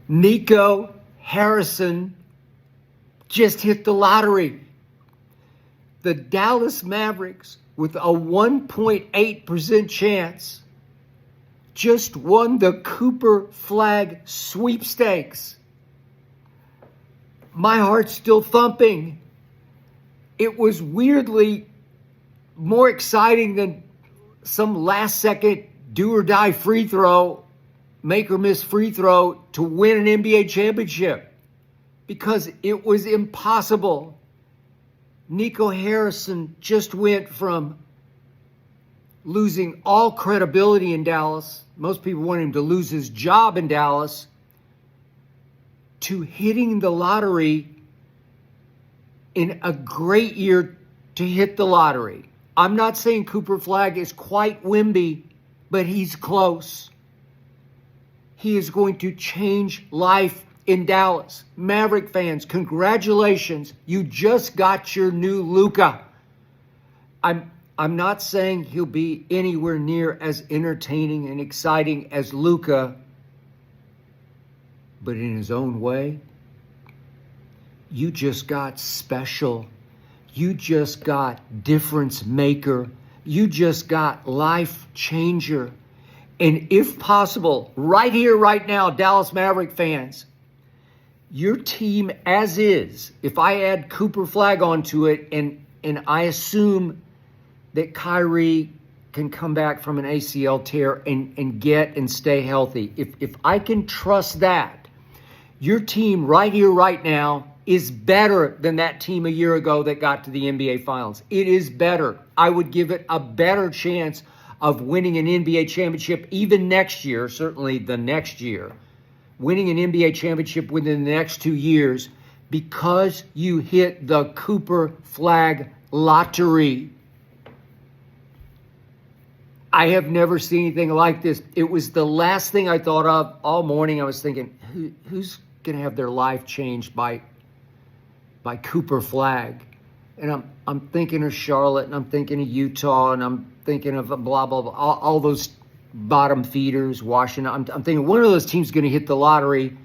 Nico Harrison just hit the lottery. The Dallas Mavericks, with a 1.8% chance, just won the Cooper Flagg sweepstakes. My heart's still thumping. It was weirdly more exciting than some last-second do-or-die free throw, make-or-miss free throw to win an NBA championship, because it was impossible. Nico Harrison just went from losing all credibility in Dallas, most people want him to lose his job in Dallas, to hitting the lottery in a great year to hit the lottery. I'm not saying Cooper Flagg is quite Wemby, but he's close. He is going to change life in Dallas. Maverick fans, congratulations. You just got your new Luka. I'm not saying he'll be anywhere near as entertaining and exciting as Luka, but in his own way, you just got special. You just got difference maker. You just got life changer. And if possible, right here, right now, Dallas Maverick fans, your team as is, if I add Cooper Flagg onto it, and I assume that Kyrie can come back from an ACL tear and get and stay healthy, if I can trust that, your team right here, right now, is better than that team a year ago that got to the NBA Finals. It is better. I would give it a better chance of winning an NBA championship even next year, certainly the next year, winning an NBA championship within the next 2 years, because you hit the Cooper Flagg lottery. I have never seen anything like this. It was the last thing I thought of all morning. I was thinking, who's going to have their life changed by Cooper Flagg? And I'm thinking of Charlotte, and I'm thinking of Utah, and I'm thinking of blah, blah, blah, all those bottom feeders, Washington. I'm thinking one of those teams is going to hit the lottery.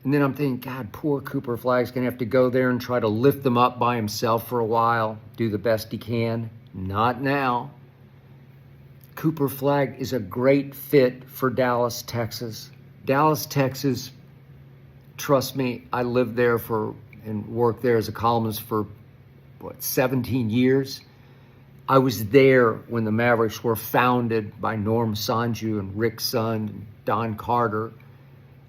And then I'm thinking, God, poor Cooper Flagg's going to have to go there and try to lift them up by himself for a while, do the best he can. Not now. Cooper Flagg is a great fit for Dallas, Texas. Dallas, Texas, trust me, I lived there and worked there as a columnist for, 17 years? I was there when the Mavericks were founded by Norm Sanju and Rick Sund and Don Carter.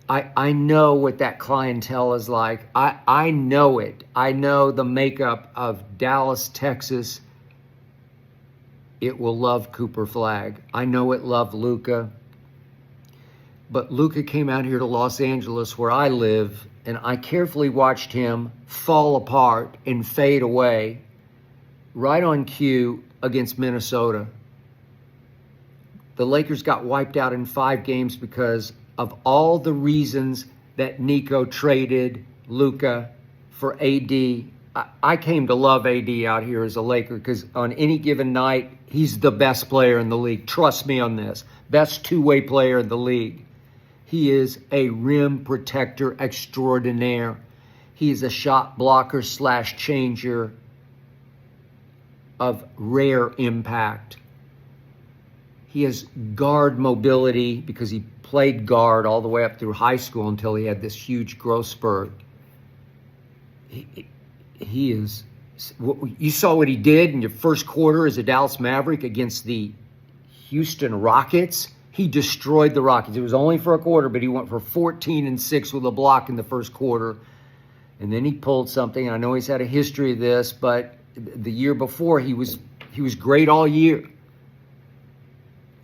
I know what that clientele is like. I know it. I know the makeup of Dallas, Texas. It will love Cooper Flagg. I know it loved Luka. But Luka came out here to Los Angeles, where I live, and I carefully watched him fall apart and fade away right on cue against Minnesota. The Lakers got wiped out in 5 games because of all the reasons that Nico traded Luka for AD. I came to love AD out here as a Laker because on any given night, he's the best player in the league. Trust me on this. Best two-way player in the league. He is a rim protector extraordinaire. He is a shot blocker / changer of rare impact. He has guard mobility because he played guard all the way up through high school until he had this huge growth spurt. He is, you saw what he did in the first quarter as a Dallas Maverick against the Houston Rockets. He destroyed the Rockets. It was only for a quarter, but he went for 14 and 6 with a block in the first quarter. And then he pulled something. I know he's had a history of this, but the year before he was great all year.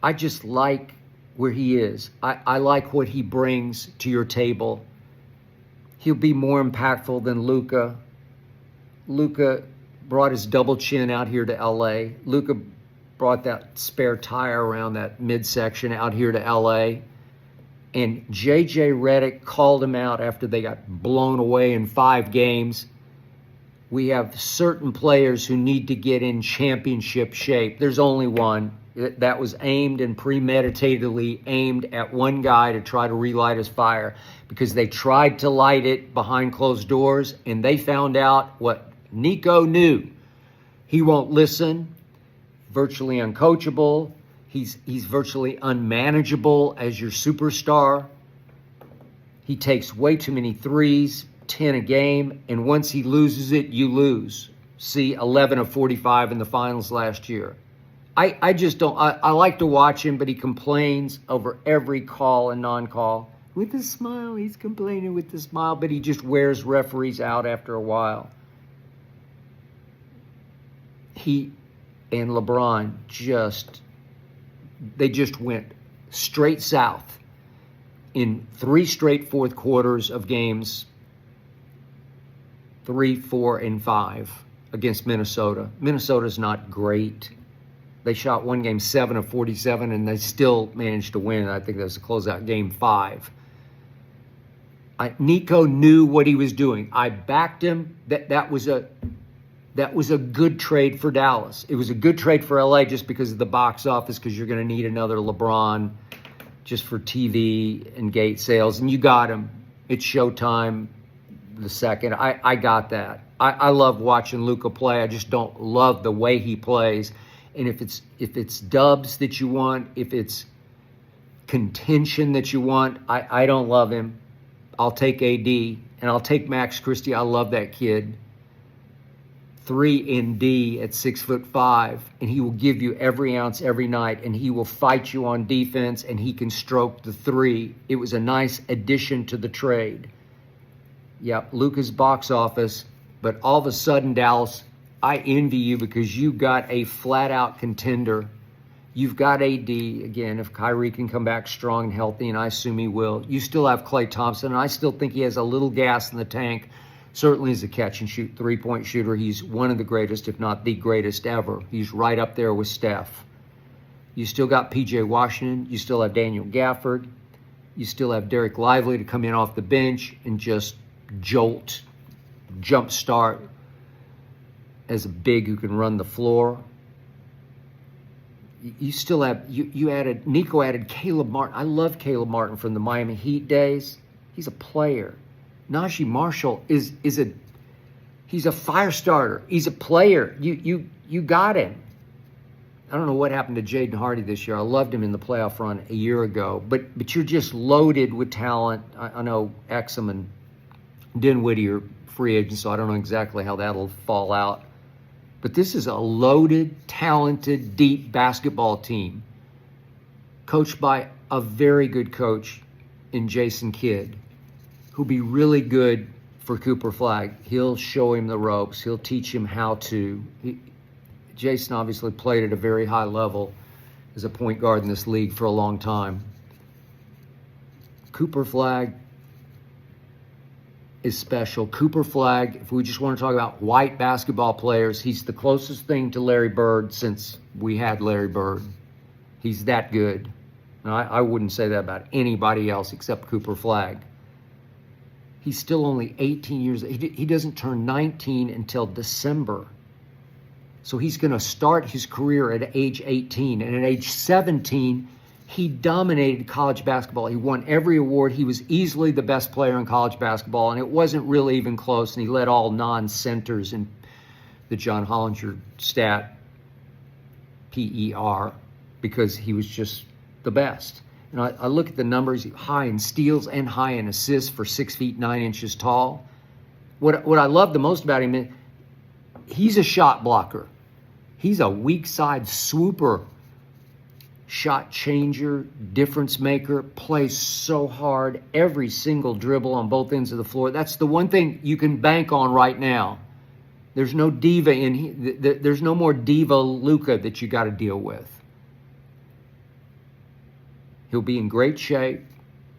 I just like where he is. I like what he brings to your table. He'll be more impactful than Luka. Luka brought his double chin out here to LA. Luka brought that spare tire around that midsection out here to LA. And J.J. Redick called him out after they got blown away in 5 games. We have certain players who need to get in championship shape. There's only one, That was aimed and premeditatedly aimed at one guy to try to relight his fire, because they tried to light it behind closed doors, and they found out what Nico knew. He won't listen, virtually uncoachable. He's virtually unmanageable as your superstar. He takes way too many threes, 10 a game, and once he loses it, you lose. See, 11 of 45 in the finals last year. I just don't, I like to watch him, but he complains over every call and non-call. With a smile, he's complaining with a smile, but he just wears referees out after a while. He and LeBron they just went straight south in 3 straight fourth quarters of games 3, 4, and 5 against Minnesota. Minnesota's not great. They shot one game 7 of 47, and they still managed to win. I think that was a closeout game 5. Nico knew what he was doing. I backed him. That was a good trade for Dallas. It was a good trade for LA just because of the box office, because you're going to need another LeBron just for TV and gate sales, and you got him. It's Showtime the second. I got that. I love watching Luka play. I just don't love the way he plays. And if it's dubs that you want, if it's contention that you want, I don't love him. I'll take AD, and I'll take Max Christie. I love that kid. 3 and D at 6'5", and he will give you every ounce every night, and he will fight you on defense, and he can stroke the 3. It was a nice addition to the trade. Yeah, Luka's box office, but all of a sudden, Dallas, I envy you because you got a flat-out contender. You've got AD, again, if Kyrie can come back strong and healthy, and I assume he will. You still have Klay Thompson, and I still think he has a little gas in the tank. Certainly as a catch-and-shoot three-point shooter, he's one of the greatest, if not the greatest ever. He's right up there with Steph. You still got P.J. Washington. You still have Daniel Gafford. You still have Derek Lively to come in off the bench and just jumpstart as a big who can run the floor. You still have, Nico added Caleb Martin. I love Caleb Martin from the Miami Heat days. He's a player. Najee Marshall he's a fire starter. He's a player. You got him. I don't know what happened to Jaden Hardy this year. I loved him in the playoff run a year ago. But you're just loaded with talent. I know Exum and Dinwiddie are free agents, so I don't know exactly how that'll fall out. But this is a loaded, talented, deep basketball team coached by a very good coach in Jason Kidd, who'll be really good for Cooper Flagg. He'll show him the ropes. He'll teach him how to. Jason obviously played at a very high level as a point guard in this league for a long time. Cooper Flagg is special. Cooper Flagg, if we just want to talk about white basketball players, he's the closest thing to Larry Bird since we had Larry Bird. He's that good. Now, I wouldn't say that about anybody else except Cooper Flagg. He's still only 18 years old. He doesn't turn 19 until December. So he's going to start his career at age 18. And at age 17, he dominated college basketball. He won every award. He was easily the best player in college basketball, and it wasn't really even close. And he led all non-centers in the John Hollinger stat, PER, because he was just the best. And I look at the numbers, high in steals and high in assists for 6 feet 9 inches tall. What I love the most about him is he's a shot blocker. He's a weak side swooper, shot changer, difference maker, plays so hard, every single dribble on both ends of the floor. That's the one thing you can bank on right now. There's no diva there's no more diva Luka that you got to deal with. He'll be in great shape.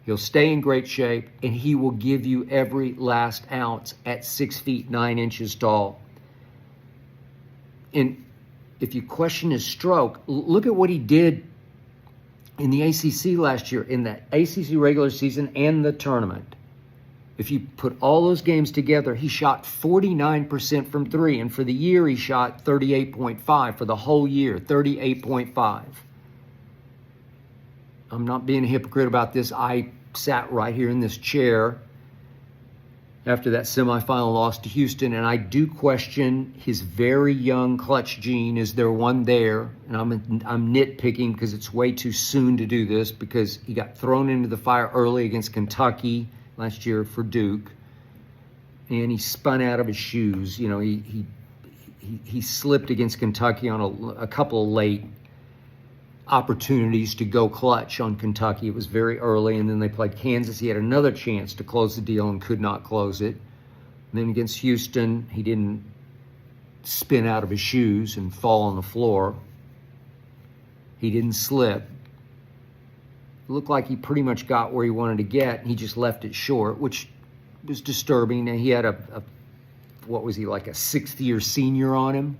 He'll stay in great shape, and he will give you every last ounce at 6 feet 9 inches tall. And if you question his stroke, look at what he did in the ACC last year, in the ACC regular season and the tournament. If you put all those games together, he shot 49% from three. And for the year, he shot 38.5. For the whole year, 38.5. I'm not being a hypocrite about this. I sat right here in this chair after that semifinal loss to Houston, and I do question his very young clutch gene. Is there one there? And I'm nitpicking because it's way too soon to do this, because he got thrown into the fire early against Kentucky last year for Duke, and he spun out of his shoes. You know, he slipped against Kentucky on a couple of late opportunities to go clutch on Kentucky. It was very early, and then they played Kansas. He had another chance to close the deal and could not close it. And then against Houston, he didn't spin out of his shoes and fall on the floor. He didn't slip. It looked like he pretty much got where he wanted to get, and he just left it short, which was disturbing. And he had what was he, like a sixth-year senior on him,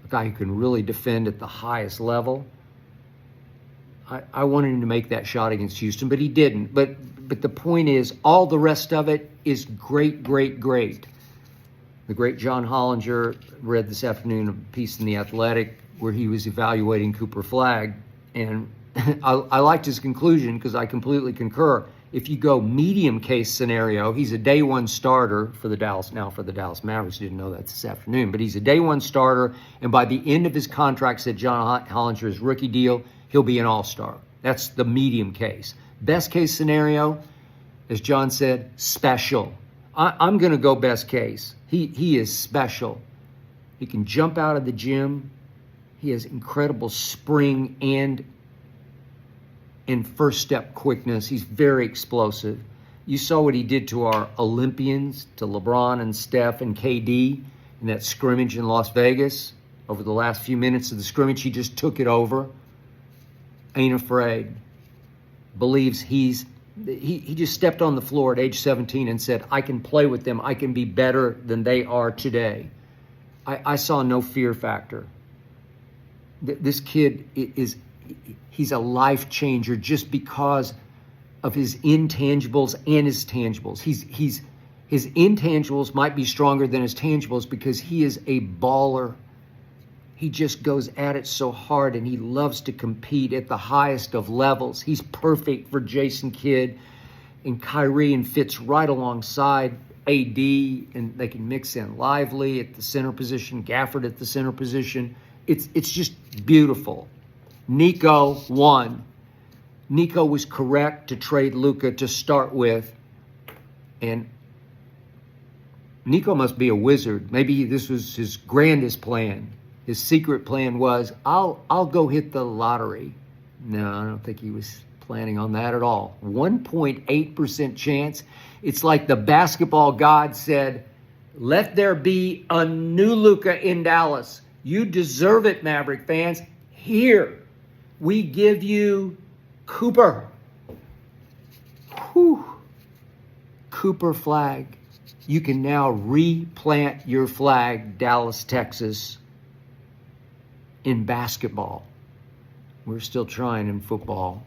a guy who can really defend at the highest level. I wanted him to make that shot against Houston, but he didn't. But the point is, all the rest of it is great, great, great. The great John Hollinger read this afternoon a piece in The Athletic where he was evaluating Cooper Flagg, and I liked his conclusion because I completely concur. If you go medium case scenario, he's a day one starter for the Dallas Mavericks. Didn't know that this afternoon, but he's a day one starter, and by the end of his contract, said John Hollinger's rookie deal, he'll be an all-star. That's the medium case. Best case scenario, as John said, special. I'm going to go best case. He is special. He can jump out of the gym. He has incredible spring and first step quickness. He's very explosive. You saw what he did to our Olympians, to LeBron and Steph and KD in that scrimmage in Las Vegas. Over the last few minutes of the scrimmage, he just took it over. Ain't afraid. Believes he just stepped on the floor at age 17 and said, I can play with them. I can be better than they are today. I saw no fear factor. This kid he's a life changer just because of his intangibles and his tangibles. His intangibles might be stronger than his tangibles because he is a baller. He just goes at it so hard, and he loves to compete at the highest of levels. He's perfect for Jason Kidd and Kyrie, and fits right alongside AD, and they can mix in Lively at the center position, Gafford at the center position. It's just beautiful. Nico won. Nico was correct to trade Luka to start with, and Nico must be a wizard. Maybe this was his grandest plan. His secret plan was, I'll go hit the lottery. No, I don't think he was planning on that at all. 1.8% chance. It's like the basketball god said, let there be a new Luka in Dallas. You deserve it, Maverick fans. Here, we give you Cooper. Whew. Cooper Flagg. You can now replant your flag, Dallas, Texas, in basketball. We're still trying in football.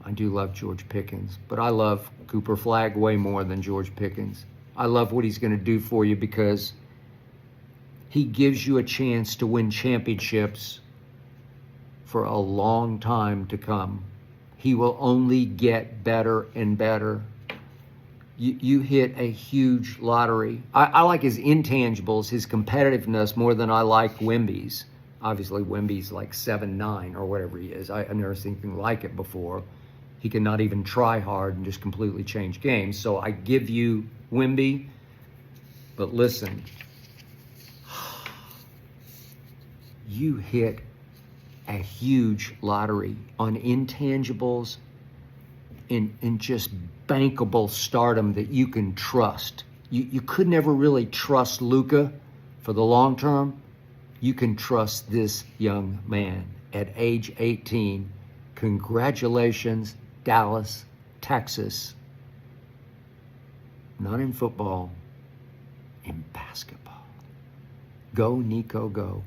I do love George Pickens, but I love Cooper Flagg way more than George Pickens. I love what he's going to do for you because he gives you a chance to win championships for a long time to come. He will only get better and better. You hit a huge lottery. I like his intangibles, his competitiveness, more than I like Wemby's. Obviously, Wemby's like 7'9" or whatever he is. I've never seen anything like it before. He can not even try hard and just completely change games. So I give you Wemby. But listen, you hit a huge lottery on intangibles and just bankable stardom that you can trust. You could never really trust Luka for the long term. You can trust this young man at age 18. Congratulations, Dallas, Texas. Not in football, in basketball. Go, Nico, go.